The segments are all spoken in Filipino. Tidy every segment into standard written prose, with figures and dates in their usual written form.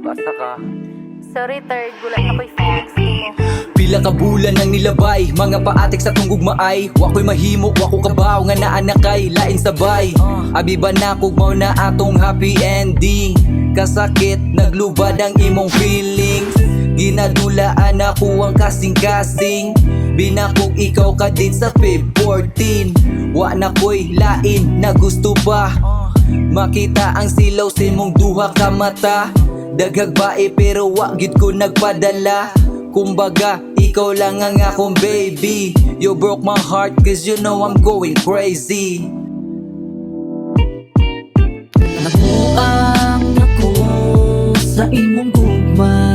basta ka. Sorry third, gulat ako'y feelings mo. Pila ka bulan nang nilabay, mga paatik sa tunggog maay. Wako'y mahimo, wako kabaw nga naanakay, lain sabay. Abiba na kog mao na atong happy ending. Kasakit, naglubad ang imong feelings. Ginadulaan ako ang kasing-kasing. Binakog ikaw ka din sa Feb 14. Wa na ko'y lain na gusto pa. Makita ang silaw sa imong duha ka mata. Daghag bae pero wa gyud ko nagpadala. Kumbaga, ikaw lang ang akong baby. You broke my heart cause you know I'm going crazy. Nabuang ako sa imong gugma.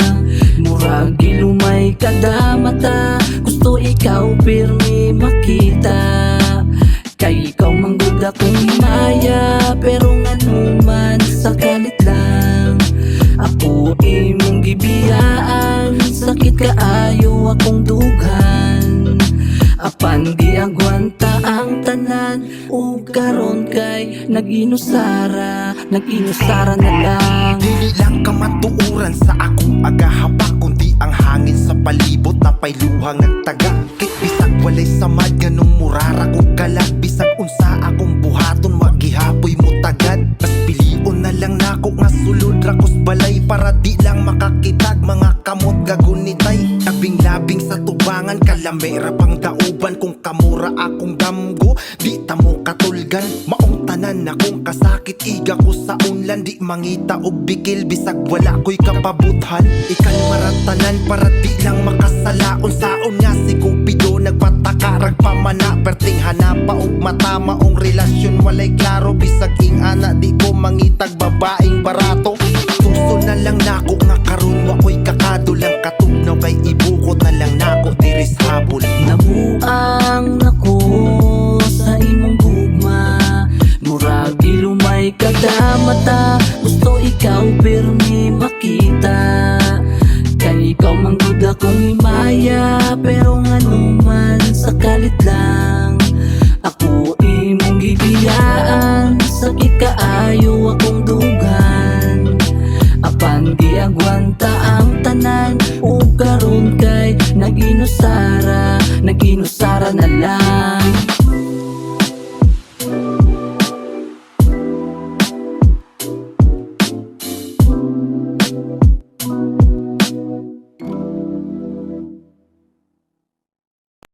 Murag gilumay kada mata. Gusto ikaw pirmi makita. Kay ikaw manggod akong himaya. Pero nganuman sa kalit lang. Ako imong gibiyaan. Sakit kaayo akong dughan. Apan giagwanta ang tanan. O karon kay nag-inusara na lang. Dili lang ka matuuran sa akong agahapak. Kundi ang hangin sa palibot na payluhang nagtaga. Kit bisag walay samad ganong murara ko kalag. Bisag unsa akong buhaton wa gihapoy mo tagad. Mas pilion na lang nako nga sulod rakos balay. Para di lang makakitag mga kamot gagunitay. Labing-labing sa tubangan kalamera pang dauban. Kung kamura akong damgo di ta mo katulgan. Maong tanan akong kasakit iga ko sa unlan. Di mangita og bikil bisag wala ko'y kapabuthan. Ikan maratanan para di lang makasalaon. Saon nga si Cupido nagpataka ragpamana. Perting hanapa og matama ong relasyon walay klaro. Bisag ing ana di ko mangitag babaeng barato. Tuso na lang nako nga karon wa ko'y kakadulang katugnaw. Kay ibukod na lang nako tiris habol. Nabuang ako sa imong gugma. Murag ilumay kada mata. Gusto ikaw pirmi makita. Kay ikaw manggod akong himaya. Pero nganuman sa kalit lang. Ako imong gibiyaan. Sakit kaayo akong dughan. Apan giagwanta ang tanan. O karon kay nag-inusara na lang.